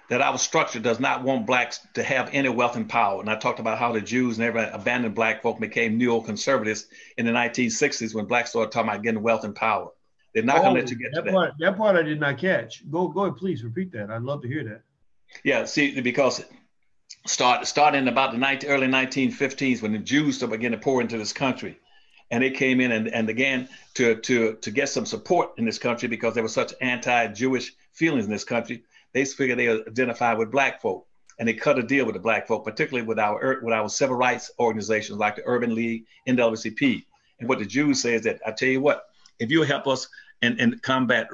that our structure does not want blacks to have any wealth and power. And I talked about how the Jews never abandoned black folk, became neoconservatives in the 1960s when blacks started talking about getting wealth and power. They're not going to let you get to that. That part I did not catch. Go ahead, please repeat that. I'd love to hear that. Yeah, see, because starting about the early 1950s when the Jews started beginning to pour into this country, and they came in and began to get some support in this country because there were such anti-Jewish feelings in this country. They figured they identified with black folk, and they cut a deal with the black folk, particularly with our civil rights organizations like the Urban League, NAACP. And what the Jews say is that, I tell you what, if you help us and combat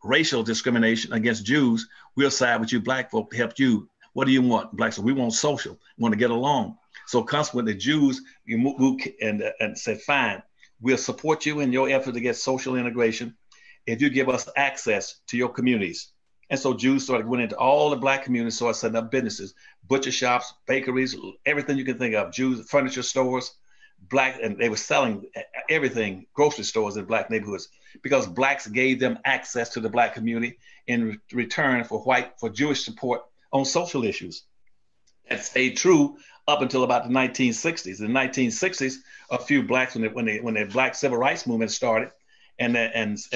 racial discrimination against Jews, we'll side with you black folk to help you. What do you want? Blacks, so we want social, we want to get along. So consequently, the Jews moved and said, fine, we'll support you in your effort to get social integration if you give us access to your communities. And so Jews started going into all the black communities, started setting up businesses, butcher shops, bakeries, everything you can think of, Jews, furniture stores, black, and they were selling everything, grocery stores in black neighborhoods, because blacks gave them access to the black community in return for Jewish support on social issues. That stayed true up until about the 1960s. In the 1960s, a few blacks, when the black civil rights movement started, and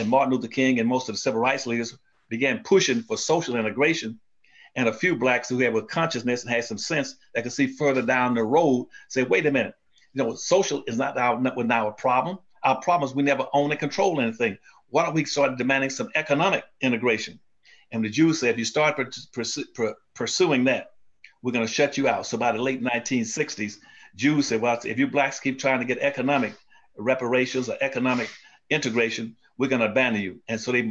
Martin Luther King and most of the civil rights leaders began pushing for social integration, and a few blacks who had with consciousness and had some sense that could see further down the road say, wait a minute, social is not our problem. Our problem is we never own and control anything. Why don't we start demanding some economic integration? And the Jews said, if you start pursuing that, we're going to shut you out. So by the late 1960s, Jews said, well, if you blacks keep trying to get economic reparations or economic integration, we're going to abandon you. And so they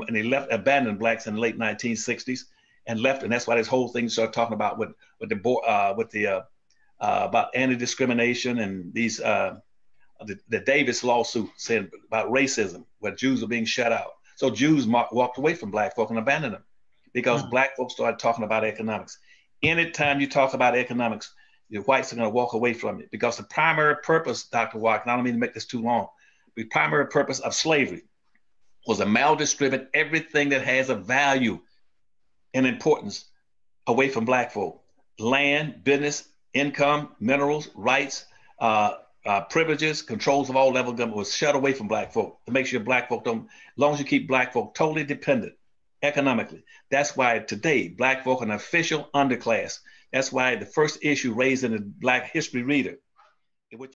abandoned blacks in the late 1960s and left. And that's why this whole thing started talking about about anti-discrimination and these the Davis lawsuit saying about racism, where Jews are being shut out. So Jews walked away from black folk and abandoned them because black folks started talking about economics. Anytime you talk about economics, the whites are going to walk away from it, because the primary purpose, Dr. Watkins, I don't mean to make this too long, the primary purpose of slavery was to maldistribute everything that has a value and importance away from black folk. Land, business, income, minerals, rights, privileges, controls of all levels of government was shut away from black folk to make sure black folk don't, as long as you keep black folk totally dependent economically. That's why today black folk are an official underclass. That's why the first issue raised in the Black History Reader